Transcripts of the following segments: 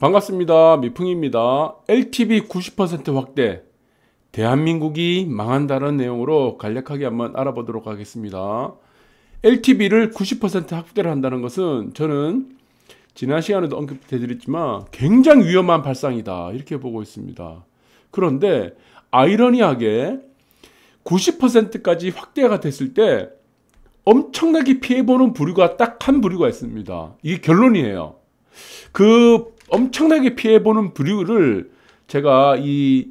반갑습니다. 미풍입니다. LTV 90% 확대, 대한민국이 망한다는 내용으로 간략하게 한번 알아보도록 하겠습니다. LTV를 90% 확대를 한다는 것은 저는 지난 시간에도 언급해드렸지만 굉장히 위험한 발상이다 이렇게 보고 있습니다. 그런데 아이러니하게 90%까지 확대가 됐을 때 엄청나게 피해보는 부류가 딱 한 부류가 있습니다. 이게 결론이에요. 그 엄청나게 피해보는 부류를 제가 이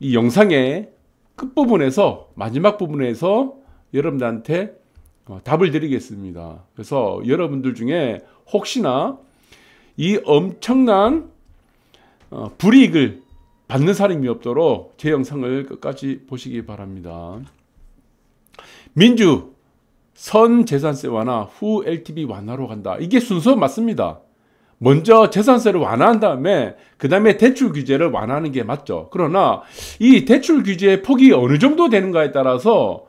영상의 끝부분에서 마지막 부분에서 여러분들한테 답을 드리겠습니다. 그래서 여러분들 중에 혹시나 이 엄청난 불이익을 받는 사람이 없도록 제 영상을 끝까지 보시기 바랍니다. 민주 선 재산세 완화 후 LTV 완화로 간다. 이게 순서 맞습니다. 먼저 재산세를 완화한 다음에 그 다음에 대출 규제를 완화하는 게 맞죠. 그러나 이 대출 규제의 폭이 어느 정도 되는가에 따라서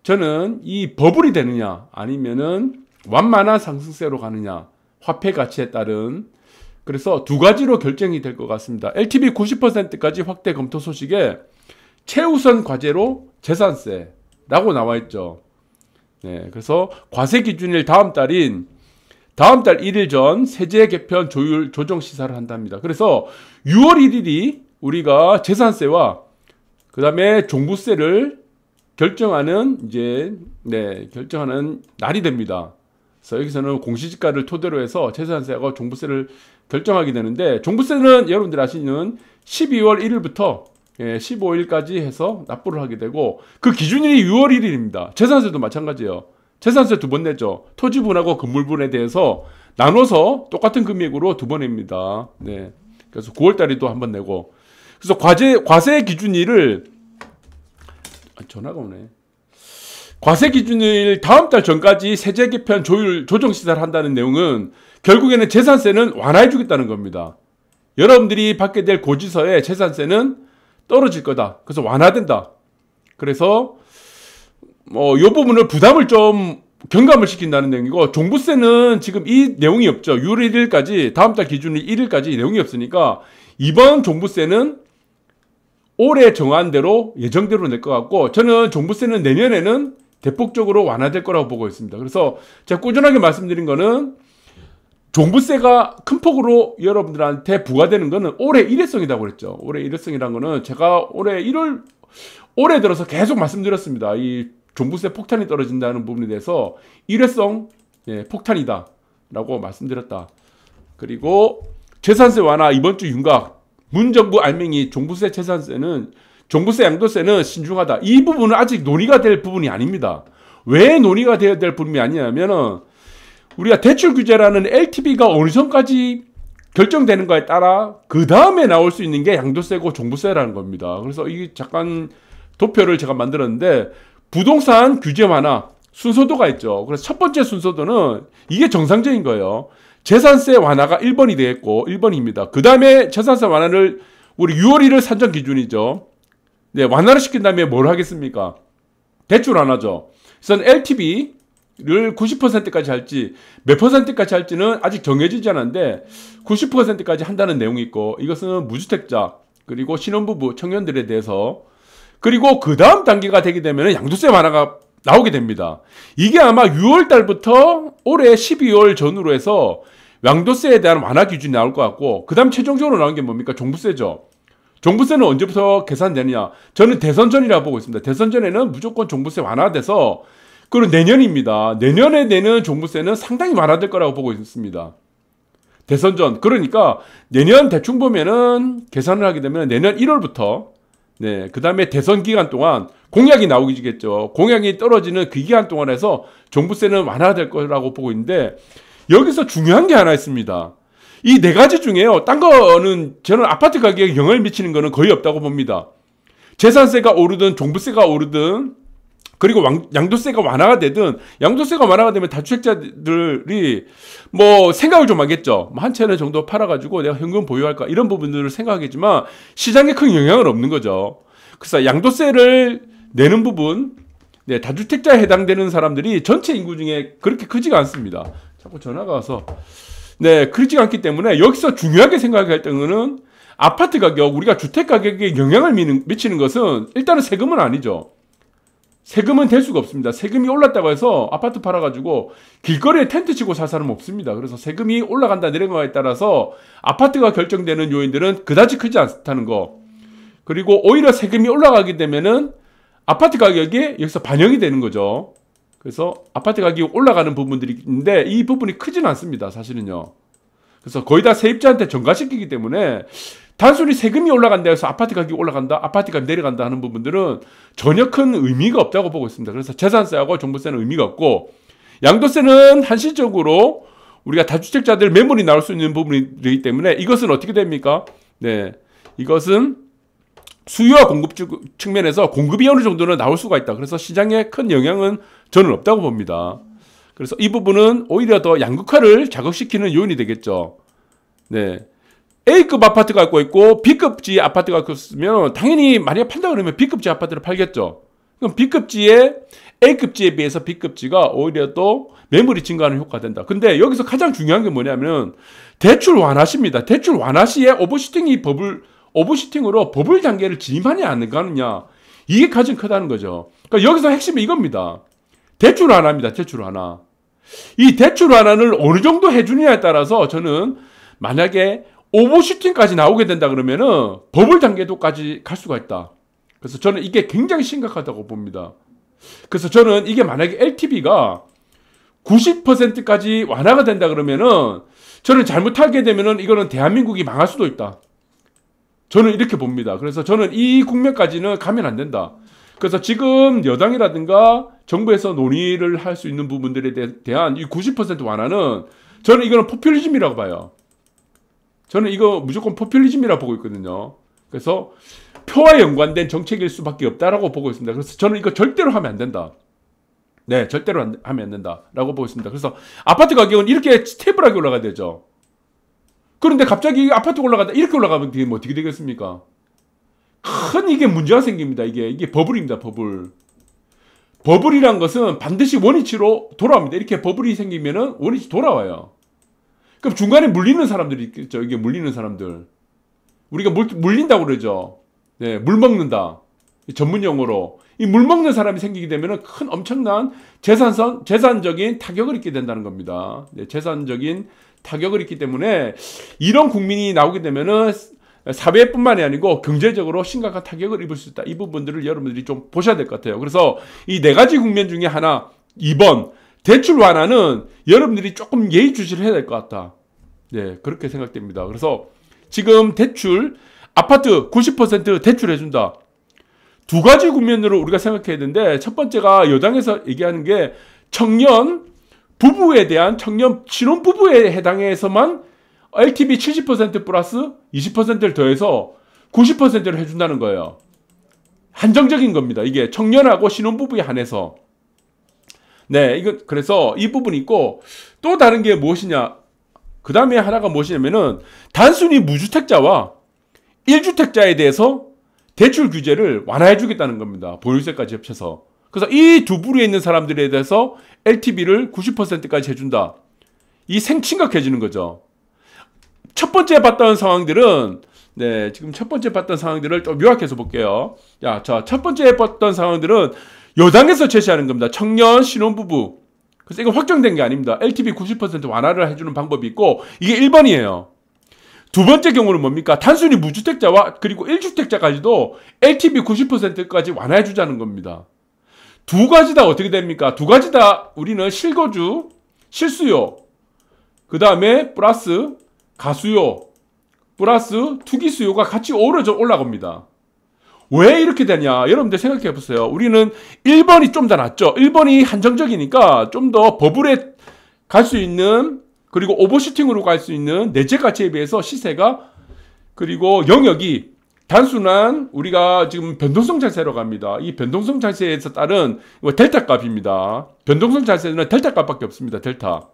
저는 이 버블이 되느냐 아니면은 완만한 상승세로 가느냐 화폐 가치에 따른, 그래서 두 가지로 결정이 될 것 같습니다. LTV 90%까지 확대 검토 소식에 최우선 과제로 재산세라고 나와 있죠. 네, 그래서 과세 기준일 다음 달 1일 전 세제 개편 조율 조정 시사를 한답니다. 그래서 6월 1일이 우리가 재산세와 그 다음에 종부세를 결정하는 결정하는 날이 됩니다. 그래서 여기서는 공시지가를 토대로 해서 재산세하고 종부세를 결정하게 되는데, 종부세는 여러분들 아시는 12월 1일부터 15일까지 해서 납부를 하게 되고, 그 기준일이 6월 1일입니다. 재산세도 마찬가지예요. 재산세 2번 내죠. 토지분하고 건물분에 대해서 나눠서 똑같은 금액으로 2번 냅니다. 네. 그래서 9월달에 또 1번 내고. 그래서 과세 기준일을 전화가 오네. 과세 기준일 다음 달 전까지 세제 개편 조율 조정 시사를 한다는 내용은 결국에는 재산세는 완화해 주겠다는 겁니다. 여러분들이 받게 될 고지서에 재산세는 떨어질 거다. 그래서 완화된다. 그래서 이 부분을 부담을 좀 경감을 시킨다는 내용이고, 종부세는 지금 이 내용이 없죠. 6월 1일까지, 다음 달 기준일 1일까지 내용이 없으니까 이번 종부세는 올해 정한 대로 예정대로 낼 것 같고, 저는 종부세는 내년에는 대폭적으로 완화될 거라고 보고 있습니다. 그래서 제가 꾸준하게 말씀드린 거는 종부세가 큰 폭으로 여러분들한테 부과되는 거는 올해 일회성이라고 그랬죠. 올해 일회성이라는 거는 제가 올해 들어서 계속 말씀드렸습니다. 이 종부세 폭탄이 떨어진다는 부분에 대해서 일회성 폭탄이다 라고 말씀드렸다. 그리고 재산세 완화 이번 주 윤곽, 문정부 알맹이 종부세 종부세 양도세는 신중하다. 이 부분은 아직 논의가 될 부분이 아닙니다. 왜 논의가 되어야 될 부분이 아니냐면은 우리가 대출 규제라는 LTV가 어느 선까지 결정되는가에 따라 그 다음에 나올 수 있는 게 양도세고 종부세라는 겁니다. 그래서 이게 잠깐 도표를 제가 만들었는데, 부동산 규제 완화 순서도가 있죠. 그래서 첫 번째 순서도는 이게 정상적인 거예요. 재산세 완화가 1번이 되겠고 1번입니다. 그 다음에 재산세 완화를 우리 6월 1일 산정 기준이죠. 네, 완화를 시킨 다음에 뭘 하겠습니까? 대출 완화죠. 그래서 LTV를 90%까지 할지 몇 %까지 할지는 아직 정해지지 않았는데 90%까지 한다는 내용이 있고, 이것은 무주택자 그리고 신혼부부 청년들에 대해서, 그리고 그 다음 단계가 되게 되면 양도세 완화가 나오게 됩니다. 이게 아마 6월 달부터 올해 12월 전후로 해서 양도세에 대한 완화 기준이 나올 것 같고, 그 다음 최종적으로 나온 게 뭡니까? 종부세죠. 종부세는 언제부터 계산되느냐? 저는 대선 전이라고 보고 있습니다. 대선 전에는 무조건 종부세 완화돼서, 그리고 내년입니다. 내년에 내는 종부세는 상당히 완화될 거라고 보고 있습니다. 대선 전. 그러니까 내년 대충 보면은 계산을 하게 되면 내년 1월부터 그 다음에 대선 기간 동안 공약이 나오겠죠. 공약이 떨어지는 그 기간 동안 해서 종부세는 완화될 거라고 보고 있는데, 여기서 중요한 게 하나 있습니다. 이 네 가지 중에요, 딴 거는 저는 아파트 가격에 영향을 미치는 거는 거의 없다고 봅니다. 재산세가 오르든 종부세가 오르든, 그리고 양도세가 완화가 되든, 양도세가 완화가 되면 다주택자들이 생각을 좀 하겠죠. 한 채는 정도 팔아가지고 내가 현금 보유할까, 이런 부분들을 생각하겠지만 시장에 큰 영향은 없는 거죠. 그래서 양도세를 내는 부분, 다주택자에 해당되는 사람들이 전체 인구 중에 그렇게 크지가 않습니다. 자꾸 전화가 와서. 네, 그렇지 않기 때문에 여기서 중요하게 생각할 때는 아파트 가격, 우리가 주택 가격에 영향을 미치는 것은 일단은 세금은 아니죠. 세금은 될 수가 없습니다. 세금이 올랐다고 해서 아파트 팔아가지고 길거리에 텐트 치고 살 사람은 없습니다. 그래서 세금이 올라간다 내려가에 따라서 아파트가 결정되는 요인들은 그다지 크지 않다는 거. 그리고 오히려 세금이 올라가게 되면은 아파트 가격이 여기서 반영이 되는 거죠. 그래서 아파트 가격이 올라가는 부분들이 있는데 이 부분이 크진 않습니다. 사실은요. 그래서 거의 다 세입자한테 전가시키기 때문에 단순히 세금이 올라간다 해서 아파트 가격이 올라간다, 아파트 가격이 내려간다 하는 부분들은 전혀 큰 의미가 없다고 보고 있습니다. 그래서 재산세하고 종부세는 의미가 없고, 양도세는 한시적으로 우리가 다주택자들 매물이 나올 수 있는 부분이기 때문에 이것은 어떻게 됩니까? 네, 이것은 수요와 공급 측면에서 공급이 어느 정도는 나올 수가 있다. 그래서 시장에 큰 영향은 저는 없다고 봅니다. 그래서 이 부분은 오히려 더 양극화를 자극시키는 요인이 되겠죠. 네. A급 아파트 갖고 있고 B급지 아파트 갖고 있으면 당연히 만약에 판다 그러면 B급지 아파트를 팔겠죠. 그럼 B급지에 A급지에 비해서 B급지가 오히려 또 매물이 증가하는 효과가 된다. 근데 여기서 가장 중요한 게 뭐냐면 대출 완화시입니다. 대출 완화 시에 오버슈팅으로 버블 단계를 진입하냐 안 가느냐, 이게 가장 크다는 거죠. 그러니까 여기서 핵심이 이겁니다. 대출 완화입니다. 대출 완화. 이 대출 완화를 어느 정도 해주느냐에 따라서 저는 만약에 오버슈팅까지 나오게 된다 그러면은 버블 단계도까지 갈 수가 있다. 그래서 저는 이게 굉장히 심각하다고 봅니다. 그래서 저는 이게 만약에 LTV가 90%까지 완화가 된다 그러면은 저는 잘못하게 되면은 이거는 대한민국이 망할 수도 있다. 저는 이렇게 봅니다. 그래서 저는 이 국면까지는 가면 안 된다. 그래서 지금 여당이라든가 정부에서 논의를 할 수 있는 부분들에 대한 이 90% 완화는 저는 이거는 포퓰리즘이라고 봐요. 저는 이거 무조건 포퓰리즘이라고 보고 있거든요. 그래서 표와 연관된 정책일 수밖에 없다라고 보고 있습니다. 그래서 저는 이거 절대로 하면 안 된다. 네, 절대로 하면 안 된다라고 보고 있습니다. 그래서 아파트 가격은 이렇게 스테이블하게 올라가야 되죠. 그런데 갑자기 아파트 올라가다 이렇게 올라가면 뭐 어떻게 되겠습니까? 큰 이게 문제가 생깁니다. 이게 버블입니다. 버블. 버블이란 것은 반드시 원위치로 돌아옵니다. 이렇게 버블이 생기면은 원위치 돌아와요. 그럼 중간에 물리는 사람들이 있겠죠. 이게 물리는 사람들. 우리가 물린다고 그러죠. 네, 물 먹는다. 전문 용어로. 이 물 먹는 사람이 생기게 되면은 큰 엄청난 재산적인 타격을 입게 된다는 겁니다. 네, 재산적인 타격을 입기 때문에 이런 국민이 나오게 되면은 사회뿐만이 아니고 경제적으로 심각한 타격을 입을 수 있다. 이 부분들을 여러분들이 좀 보셔야 될 것 같아요. 그래서 이 네 가지 국면 중에 하나, 2번 대출 완화는 여러분들이 조금 예의주시를 해야 될 것 같다. 네, 그렇게 생각됩니다. 그래서 지금 대출, 아파트 90% 대출해준다. 두 가지 국면으로 우리가 생각해야 되는데, 첫 번째가 여당에서 얘기하는 게 청년 부부에 대한 청년 신혼부부에 해당해서만 LTV 70% 플러스 20%를 더해서 90%를 해준다는 거예요. 한정적인 겁니다. 이게 청년하고 신혼부부에 한해서. 네, 이거 그래서 이 부분이 있고, 또 다른 게 무엇이냐? 그 다음에 하나가 무엇이냐면은 단순히 무주택자와 1주택자에 대해서 대출 규제를 완화해 주겠다는 겁니다. 보유세까지 합쳐서. 그래서 이 두 부류에 있는 사람들에 대해서 LTV를 90%까지 해준다. 이 생심각해지는 거죠. 첫 번째 봤던 상황들은, 네, 지금 첫 번째 봤던 상황들을 좀 요약해서 볼게요. 자, 첫 번째 봤던 상황들은 여당에서 제시하는 겁니다. 청년 신혼부부. 그래서 이거 확정된 게 아닙니다. LTV 90% 완화를 해주는 방법이 있고, 이게 1번이에요. 두 번째 경우는 뭡니까? 단순히 무주택자와 그리고 1주택자까지도 LTV 90%까지 완화해 주자는 겁니다. 두 가지 다 어떻게 됩니까? 두 가지 다 우리는 실거주, 실수요, 그 다음에 플러스 가수요, 플러스 투기 수요가 같이 어우러져 올라갑니다. 왜 이렇게 되냐? 여러분들 생각해 보세요. 우리는 1번이 좀 더 낫죠. 1번이 한정적이니까 좀 더 버블에 갈 수 있는, 그리고 오버슈팅으로 갈 수 있는 내재 가치에 비해서 시세가, 그리고 영역이 단순한 우리가 지금 변동성 자세로 갑니다. 이 변동성 자세에서 따른 델타 값입니다. 변동성 자세는 델타 값밖에 없습니다. 델타.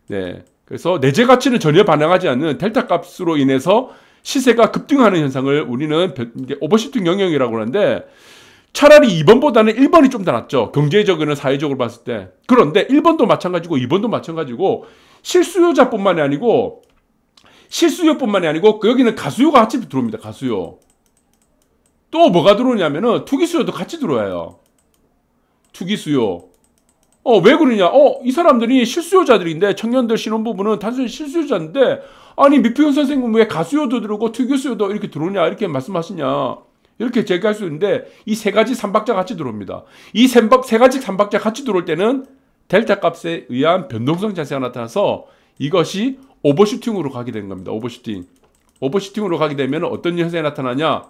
네. 그래서 내재 가치는 전혀 반영하지 않는 델타 값으로 인해서 시세가 급등하는 현상을 우리는 오버슈팅 영역이라고 하는데, 차라리 2번보다는 1번이 좀 더 낫죠. 경제적으로는 사회적으로 봤을 때. 그런데 1번도 마찬가지고 2번도 마찬가지고 실수요자뿐만이 아니고 실수요뿐만이 아니고 여기는 가수요가 같이 들어옵니다. 가수요. 또 뭐가 들어오냐면은 투기수요도 같이 들어와요. 투기수요. 왜 그러냐? 이 사람들이 실수요자들인데 청년들 신혼부부는 단순히 실수요자인데 아니 미표현 선생님은 왜 가수요도 들어오고 투기수요도 이렇게 들어오냐 이렇게 말씀하시냐 이렇게 제기할 수 있는데 이 세 가지 삼박자 같이 들어옵니다. 이 세 가지 삼박자 같이 들어올 때는 델타 값에 의한 변동성 자세가 나타나서 이것이 오버슈팅으로 가게 되는 겁니다. 오버슈팅. 오버슈팅으로 가게 되면 어떤 현상이 나타나냐?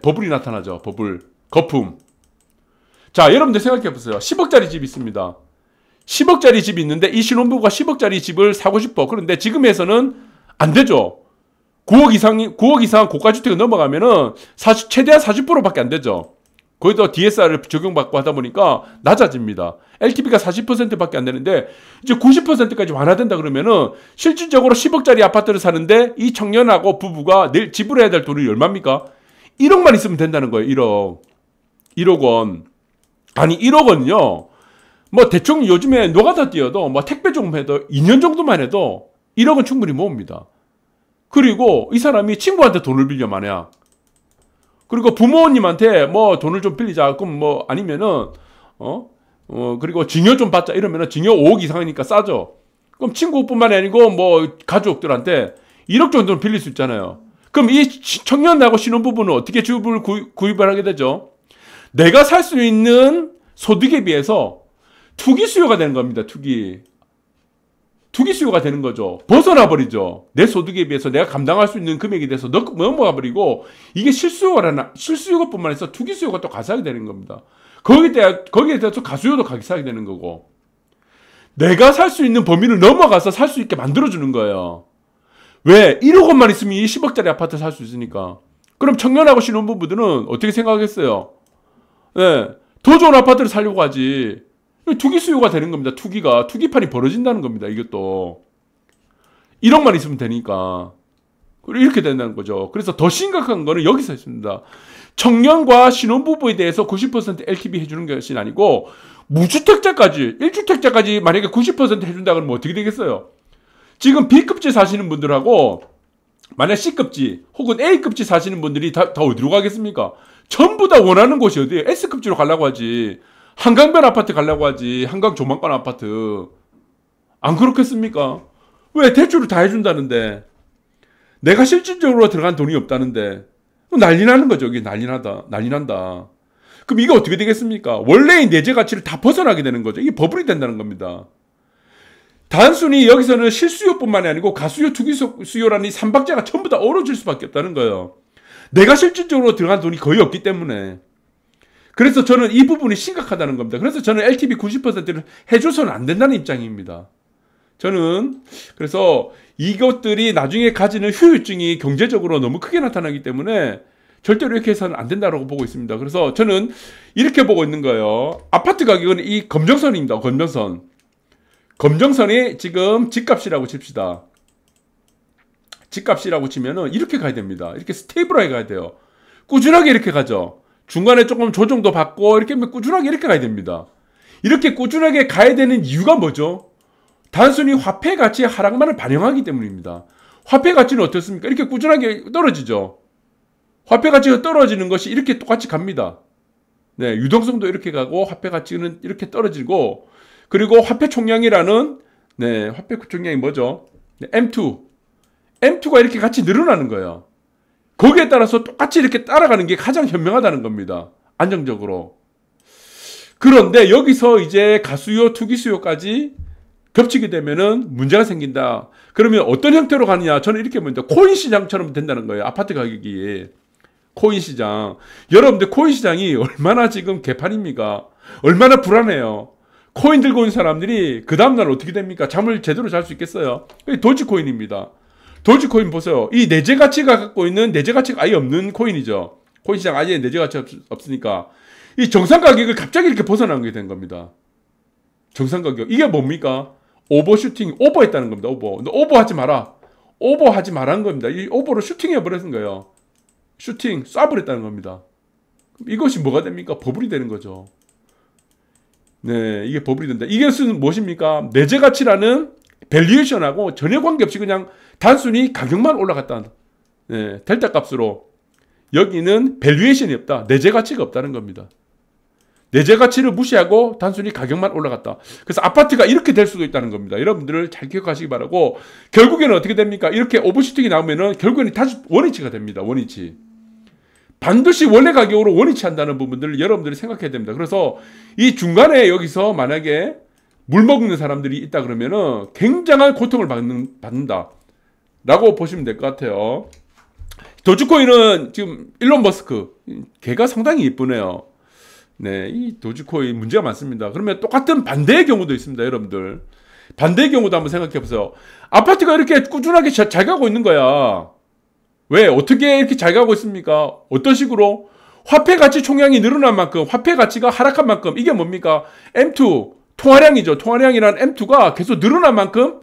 버블이 나타나죠. 버블. 거품. 자, 여러분들 생각해 보세요. 10억짜리 집이 있습니다. 10억짜리 집이 있는데 이 신혼부부가 10억짜리 집을 사고 싶어. 그런데 지금에서는 안 되죠. 9억 이상 고가주택을 넘어가면은 최대한 40%밖에 안 되죠. 거기다 DSR을 적용받고 하다 보니까 낮아집니다. LTV가 40%밖에 안 되는데 이제 90%까지 완화된다 그러면은 실질적으로 10억짜리 아파트를 사는데 이 청년하고 부부가 내일 지불해야 될 돈이 얼마입니까? 1억만 있으면 된다는 거예요. 1억. 1억 원. 아니 1억 원요. 뭐 대충 요즘에 노가다 뛰어도 뭐 택배 조금 해도 2년 정도만 해도 1억은 충분히 모읍니다. 그리고 이 사람이 친구한테 돈을 빌려 만약. 그리고 부모님한테 뭐 돈을 좀 빌리자. 그럼 뭐 아니면은 그리고 증여 좀 받자 이러면은 증여 5억 이상이니까 싸죠. 그럼 친구뿐만이 아니고 뭐 가족들한테 1억 정도는 빌릴 수 있잖아요. 그럼 이 청년하고 신혼부부는 어떻게 집을 구입을 하게 되죠? 내가 살 수 있는 소득에 비해서 투기 수요가 되는 겁니다. 투기 수요가 되는 거죠. 벗어나 버리죠. 내 소득에 비해서 내가 감당할 수 있는 금액에 대해서 넘어가 버리고 이게 실수요가뿐만 아니라 투기 수요가 또 가사하게 되는 겁니다. 거기에 대해서 가수요도 가사하게 되는 거고 내가 살 수 있는 범위를 넘어가서 살 수 있게 만들어주는 거예요. 왜? 1억 원만 있으면 이 10억짜리 아파트 살 수 있으니까. 그럼 청년하고 신혼부부들은 어떻게 생각하겠어요? 네, 더 좋은 아파트를 살려고 하지. 투기 수요가 되는 겁니다. 투기판이 벌어진다는 겁니다. 이것도 1억만 있으면 되니까 이렇게 된다는 거죠. 그래서 더 심각한 거는 여기서 있습니다. 청년과 신혼부부에 대해서 90% LTV 해주는 것이 아니고 무주택자까지 1주택자까지 만약에 90% 해준다 그러면 어떻게 되겠어요? 지금 B급지 사시는 분들하고 만약 C급지 혹은 A급지 사시는 분들이 다 어디로 가겠습니까? 전부 다 원하는 곳이 어디예요? S급지로 가려고 하지. 한강변 아파트 가려고 하지. 한강 조망관 아파트. 안 그렇겠습니까? 왜? 대출을 다 해준다는데. 내가 실질적으로 들어간 돈이 없다는데. 난리 나는 거죠. 이게 난리 난다. 그럼 이게 어떻게 되겠습니까? 원래의 내재 가치를 다 벗어나게 되는 거죠. 이게 버블이 된다는 겁니다. 단순히 여기서는 실수요뿐만이 아니고 가수요, 투기수요라는 이 삼박자가 전부 다 얼어질 수밖에 없다는 거예요. 내가 실질적으로 들어간 돈이 거의 없기 때문에. 그래서 저는 이 부분이 심각하다는 겁니다. 그래서 저는 LTV 90%를 해줘서는 안 된다는 입장입니다. 저는 그래서 이것들이 나중에 가지는 후유증이 경제적으로 너무 크게 나타나기 때문에 절대로 이렇게 해서는 안 된다고 보고 있습니다. 그래서 저는 이렇게 보고 있는 거예요. 아파트 가격은 이 검정선입니다. 검정선이 지금 집값이라고 칩시다. 집값이라고 치면은 이렇게 가야 됩니다. 이렇게 스테이블하게 가야 돼요. 꾸준하게 이렇게 가죠. 중간에 조금 조정도 받고 이렇게 꾸준하게 이렇게 가야 됩니다. 이렇게 꾸준하게 가야 되는 이유가 뭐죠? 단순히 화폐 가치의 하락만을 반영하기 때문입니다. 화폐 가치는 어떻습니까? 이렇게 꾸준하게 떨어지죠. 화폐 가치가 떨어지는 것이 이렇게 똑같이 갑니다. 네, 유동성도 이렇게 가고 화폐 가치는 이렇게 떨어지고 그리고 화폐 총량이라는 화폐 총량이 뭐죠? M2가 이렇게 같이 늘어나는 거예요. 거기에 따라서 똑같이 이렇게 따라가는 게 가장 현명하다는 겁니다. 안정적으로. 그런데 여기서 이제 가수요, 투기수요까지 겹치게 되면은 문제가 생긴다. 그러면 어떤 형태로 가느냐? 저는 이렇게 봅니다. 코인 시장처럼 된다는 거예요. 아파트 가격이. 코인 시장. 여러분들 코인 시장이 얼마나 지금 개판입니까? 얼마나 불안해요. 코인 들고 있는 사람들이 그 다음날 어떻게 됩니까? 잠을 제대로 잘 수 있겠어요? 도지코인입니다. 도지코인 보세요. 이 내재 가치가 갖고 있는 내재 가치가 아예 없는 코인이죠. 코인 시장 아예 내재 가치가 없으니까 이 정상 가격을 갑자기 이렇게 벗어나게 된 겁니다. 정상 가격. 이게 뭡니까? 오버슈팅, 오버했다는 겁니다. 오버하지 마라. 오버하지 말라는 겁니다. 이 오버로 슈팅해 버렸는 거예요. 슈팅, 쏴버렸다는 겁니다. 이것이 뭐가 됩니까? 버블이 되는 거죠. 네, 이게 버블이 된다. 이것은 무엇입니까? 내재 가치라는 밸류에이션하고 전혀 관계없이 그냥 단순히 가격만 올라갔다. 네, 델타 값으로. 여기는 밸류에이션이 없다. 내재 가치가 없다는 겁니다. 내재 가치를 무시하고 단순히 가격만 올라갔다. 그래서 아파트가 이렇게 될 수도 있다는 겁니다. 여러분들 잘 기억하시기 바라고, 결국에는 어떻게 됩니까? 이렇게 오버슈팅이 나오면은 결국에는 다시 원위치가 됩니다. 원위치. 반드시 원래 가격으로 원위치 한다는 부분들을 여러분들이 생각해야 됩니다. 그래서 이 중간에 여기서 만약에 물 먹는 사람들이 있다 그러면은 굉장한 고통을 받는다 라고 보시면 될 것 같아요. 도지코인은 지금 일론 머스크, 걔가 상당히 이쁘네요. 네, 이 도지코인 문제가 많습니다. 그러면 똑같은 반대의 경우도 있습니다, 여러분들. 반대의 경우도 한번 생각해 보세요. 아파트가 이렇게 꾸준하게 잘 가고 있는 거야. 왜? 어떻게 이렇게 잘 가고 있습니까? 어떤 식으로? 화폐 가치 총량이 늘어난 만큼, 화폐 가치가 하락한 만큼, 이게 뭡니까? M2, 통화량이죠. 통화량이란 M2가 계속 늘어난 만큼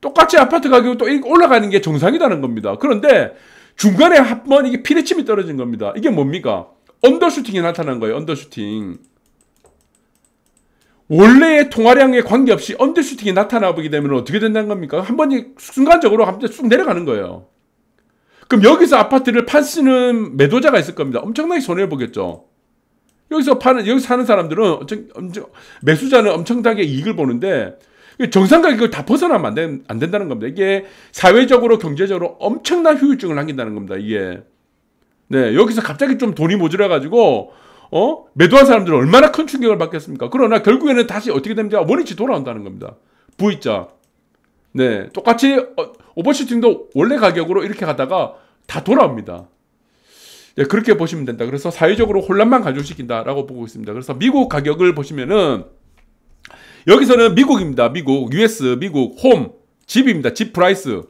똑같이 아파트 가격이 또 올라가는 게 정상이라는 겁니다. 그런데 중간에 한번 이게 피레침이 떨어진 겁니다. 이게 뭡니까? 언더슈팅이 나타난 거예요. 언더슈팅. 원래의 통화량에 관계없이 언더슈팅이 나타나보게 되면 어떻게 된다는 겁니까? 한 번이 순간적으로 한번 쑥 내려가는 거예요. 그럼 여기서 아파트를 파시는 매도자가 있을 겁니다. 엄청나게 손해를 보겠죠. 여기서 사는 사람들은 매수자는 엄청나게 이익을 보는데 정상 가격을 다 벗어나면 안 된다는 겁니다. 이게 사회적으로 경제적으로 엄청난 후유증을 남긴다는 겁니다. 이게. 네, 여기서 갑자기 좀 돈이 모자라가지고 매도한 사람들은 얼마나 큰 충격을 받겠습니까? 그러나 결국에는 다시 어떻게 됩니까? 원위치 돌아온다는 겁니다. V자. 네, 똑같이 오버슈팅도 원래 가격으로 이렇게 가다가 다 돌아옵니다. 네, 그렇게 보시면 된다. 그래서 사회적으로 혼란만 가중시킨다라고 보고 있습니다. 그래서 미국 가격을 보시면은 여기서는 미국입니다. 미국, US, 미국, 홈, 집입니다. 집 프라이스.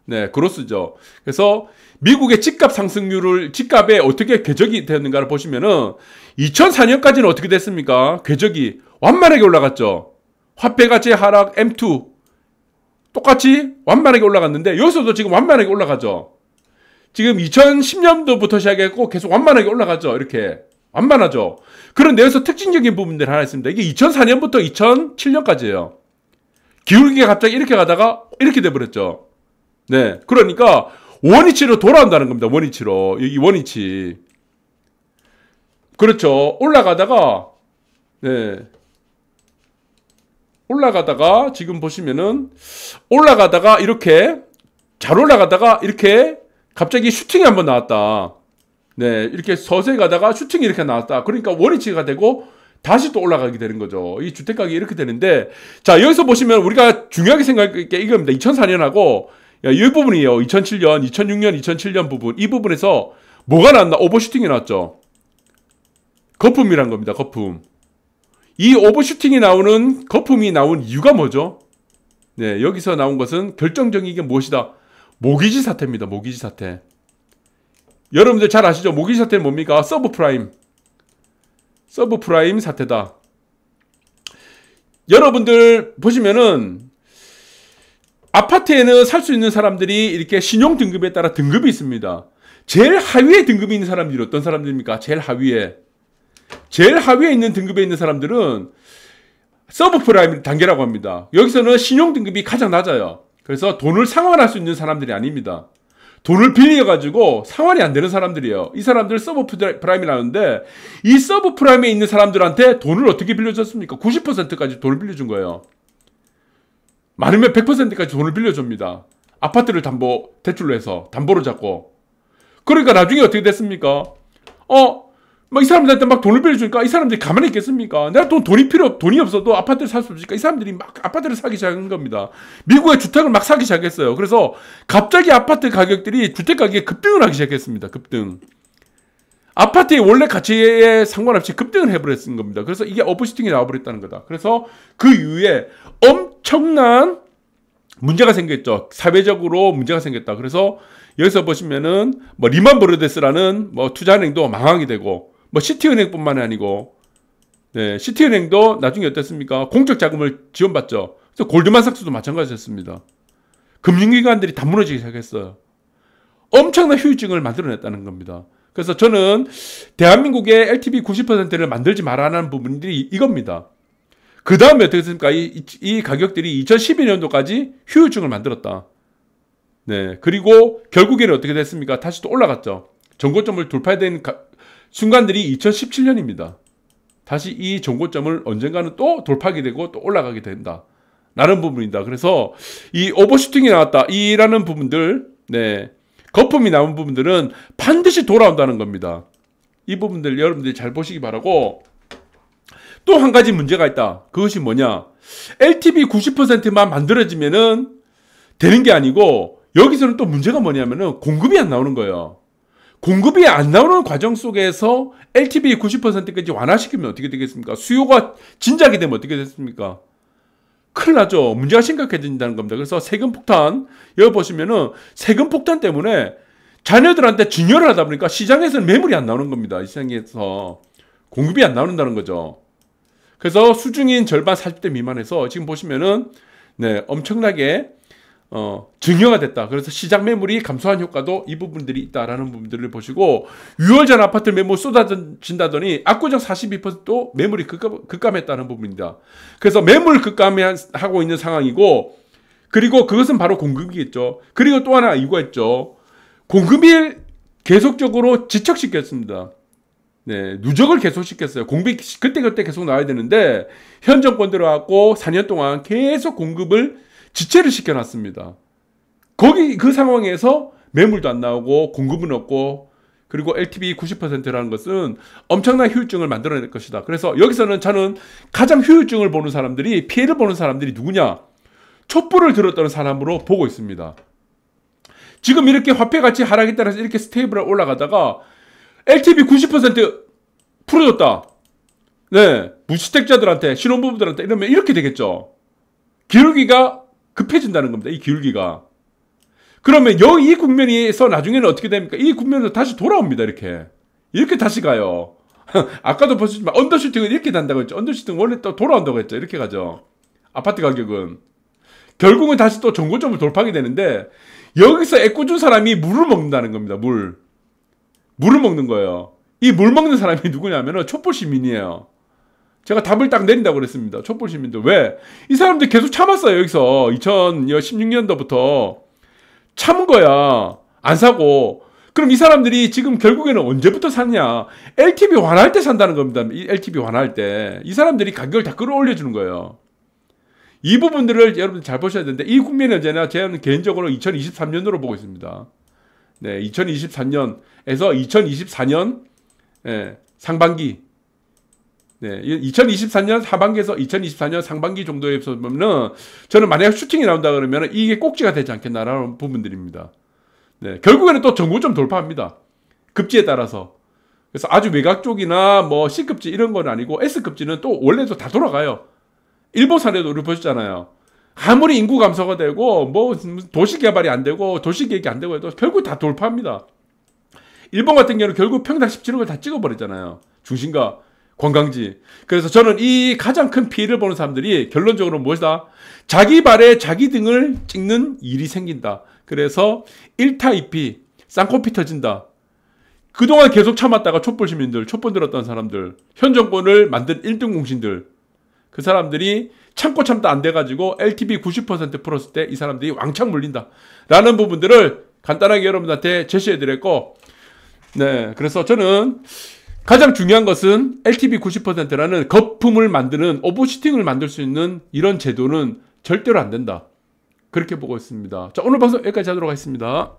네, 그로스죠. 그래서 미국의 집값 상승률을, 집값에 어떻게 궤적이 되었는가를 보시면은 2004년까지는 어떻게 됐습니까? 궤적이 완만하게 올라갔죠. 화폐 가치 하락 M2 똑같이 완만하게 올라갔는데 여기서도 지금 완만하게 올라가죠. 지금 2010년도부터 시작했고 계속 완만하게 올라가죠. 이렇게 완만하죠. 그런데 여기서 특징적인 부분들이 하나 있습니다. 이게 2004년부터 2007년까지예요. 기울기가 갑자기 이렇게 가다가 이렇게 돼버렸죠. 네, 그러니까 원위치로 돌아온다는 겁니다. 원위치로. 이 원위치. 그렇죠. 올라가다가 네. 올라가다가 지금 보시면은 올라가다가 이렇게 잘 올라가다가 이렇게 갑자기 슈팅이 한번 나왔다. 네, 이렇게 서서히 가다가 슈팅이 이렇게 나왔다. 그러니까 원위치가 되고 다시 또 올라가게 되는 거죠. 이 주택가격이 이렇게 되는데, 자, 여기서 보시면 우리가 중요하게 생각할 게 이겁니다. 2004년하고 이 부분이에요. 2007년, 2006년, 2007년 부분. 이 부분에서 뭐가 나왔나? 오버슈팅이 나왔죠. 거품이란 겁니다. 거품. 이 오버슈팅이 나오는, 거품이 나온 이유가 뭐죠? 네, 여기서 나온 것은 결정적인 게 무엇이다? 모기지 사태입니다. 모기지 사태. 여러분들 잘 아시죠? 모기지 사태는 뭡니까? 서브프라임. 서브프라임 사태다. 여러분들 보시면은 아파트에는 살 수 있는 사람들이 이렇게 신용 등급에 따라 등급이 있습니다. 제일 하위에 등급이 있는 사람들이 어떤 사람들입니까? 제일 하위에. 제일 하위에 있는 등급에 있는 사람들은 서브프라임 단계라고 합니다. 여기서는 신용 등급이 가장 낮아요. 그래서 돈을 상환할 수 있는 사람들이 아닙니다. 돈을 빌려가지고 상환이 안 되는 사람들이에요. 이 사람들 서브프라임이라는데 이 서브프라임에 있는 사람들한테 돈을 어떻게 빌려줬습니까? 90%까지 돈을 빌려준 거예요. 많으면 100%까지 돈을 빌려줍니다. 아파트를 대출로 해서 담보로 잡고. 그러니까 나중에 어떻게 됐습니까? 이 사람들한테 막 돈을 빌려주니까 이 사람들이 가만히 있겠습니까? 내가 돈이 없어도 아파트를 살 수 없으니까 이 사람들이 막 아파트를 사기 시작한 겁니다. 미국의 주택을 막 사기 시작했어요. 그래서 갑자기 아파트 가격들이 주택 가격에 급등을 하기 시작했습니다. 급등. 아파트의 원래 가치에 상관없이 급등을 해버렸던 겁니다. 그래서 이게 오버슈팅이 나와버렸다는 거다. 그래서 그 이후에 엄청난 문제가 생겼죠. 사회적으로 문제가 생겼다. 그래서 여기서 보시면은 리만 브러더스라는 투자은행도 망하게 되고 시티은행뿐만 아니고 네, 시티은행도 나중에 어땠습니까? 공적 자금을 지원받죠. 그래서 골드만삭스도 마찬가지였습니다. 금융기관들이 다 무너지기 시작했어요. 엄청난 후유증을 만들어냈다는 겁니다. 그래서 저는 대한민국의 LTV 90%를 만들지 말라는 부분들이 이겁니다. 그 다음에 어떻게 됐습니까? 이 가격들이 2012년도까지 휴유증을 만들었다. 네. 그리고 결국에는 어떻게 됐습니까? 다시 또 올라갔죠. 전고점을 돌파된 순간들이 2017년입니다. 다시 이 전고점을 언젠가는 또 돌파하게 되고 또 올라가게 된다. 라는 부분이다. 그래서 이 오버슈팅이 나왔다. 이라는 부분들, 네. 거품이 나온 부분들은 반드시 돌아온다는 겁니다. 이 부분들 여러분들이 잘 보시기 바라고, 또 한 가지 문제가 있다. 그것이 뭐냐? LTV 90%만 만들어지면은 되는 게 아니고, 여기서는 또 문제가 뭐냐면은 공급이 안 나오는 거예요. 공급이 안 나오는 과정 속에서 LTV 90%까지 완화시키면 어떻게 되겠습니까? 수요가 진작이 되면 어떻게 됐습니까? 큰일 나죠. 문제가 심각해진다는 겁니다. 그래서 세금 폭탄, 여기 보시면은 세금 폭탄 때문에 자녀들한테 증여를 하다 보니까 시장에서는 매물이 안 나오는 겁니다. 이 시장에서 공급이 안 나온다는 거죠. 그래서 수중인 절반 40대 미만에서 지금 보시면은 네, 엄청나게 증여가 됐다. 그래서 시장 매물이 감소한 효과도 이 부분들이 있다라는 부분들을 보시고, 6월 전 아파트 매물 쏟아진다더니 압구정 42%도 매물이 급감했다는 부분입니다. 그래서 매물 급감하고 있는 상황이고, 그리고 그것은 바로 공급이겠죠. 그리고 또 하나 이유가 있죠. 공급이 계속적으로 지척시켰습니다. 네, 누적을 계속 시켰어요. 공급이 그때 계속 나와야 되는데, 현 정권 들어왔고 4년 동안 계속 공급을 지체를 시켜놨습니다. 그 상황에서 매물도 안 나오고 공급은 없고, 그리고 LTV 90%라는 것은 엄청난 휴유증을 만들어낼 것이다. 그래서 여기서는 저는 가장 휴유증을 보는 사람들이, 피해를 보는 사람들이 누구냐? 촛불을 들었던 사람으로 보고 있습니다. 지금 이렇게 화폐가치 하락에 따라서 이렇게 스테이블하게 올라가다가 LTV 90% 풀어줬다. 네, 무주택자들한테, 신혼부부들한테 이러면 이렇게 되겠죠. 기울기가 급해진다는 겁니다. 이 기울기가. 그러면 이 국면에서 나중에는 어떻게 됩니까? 이 국면에서 다시 돌아옵니다. 이렇게 다시 가요. 아까도 보셨지만 언더슈팅은 이렇게 단다고 했죠. 언더슈팅 원래 또 돌아온다고 했죠. 이렇게 가죠. 아파트 가격은. 결국은 다시 또 전고점을 돌파하게 되는데, 여기서 애꿎은 사람이 물을 먹는다는 겁니다. 물을 먹는 거예요. 이 물 먹는 사람이 누구냐면은 촛불 시민이에요. 제가 답을 딱 내린다고 그랬습니다. 촛불 시민들. 왜? 이 사람들 계속 참았어요. 여기서 2016년도부터 참은 거야. 안 사고. 그럼 이 사람들이 지금 결국에는 언제부터 사느냐? LTV 완화할 때 산다는 겁니다. 이 LTV 완화할 때. 이 사람들이 가격을 다 끌어올려주는 거예요. 이 부분들을 여러분들 잘 보셔야 되는데, 이 국면이 언제나 저는 개인적으로 2023년으로 보고 있습니다. 네, 2023년에서 2024년 상반기, 네, 2023년 하반기에서 2024년 상반기 정도에서 보면은, 저는 만약 슈팅이 나온다 그러면 이게 꼭지가 되지 않겠나라는 부분들입니다. 네, 결국에는 또 전고점 돌파합니다. 급지에 따라서. 그래서 아주 외곽 쪽이나 뭐 C급지 이런 건 아니고, S급지는 또 원래도 다 돌아가요. 일본 사례도 우리 보셨잖아요. 아무리 인구 감소가 되고 뭐 도시 개발이 안 되고 도시 계획이 안 되고 해도 결국 다 돌파합니다. 일본 같은 경우는 결국 평당 17억을 다 찍어버리잖아요. 중심가 관광지. 그래서 저는 이 가장 큰 피해를 보는 사람들이 결론적으로 무엇이다? 자기 발에 자기 등을 찍는 일이 생긴다. 그래서 1타 2피 쌍코피 터진다. 그동안 계속 참았다가 촛불 시민들, 촛불 들었던 사람들, 현 정권을 만든 1등 공신들, 그 사람들이 참고 참다 안 돼가지고 LTV 90% 풀었을 때 이 사람들이 왕창 물린다 라는 부분들을 간단하게 여러분들한테 제시해드렸고, 네, 그래서 저는 가장 중요한 것은 LTV 90%라는 거품을 만드는, 오버슈팅을 만들 수 있는 이런 제도는 절대로 안 된다, 그렇게 보고 있습니다. 자, 오늘 방송 여기까지 하도록 하겠습니다.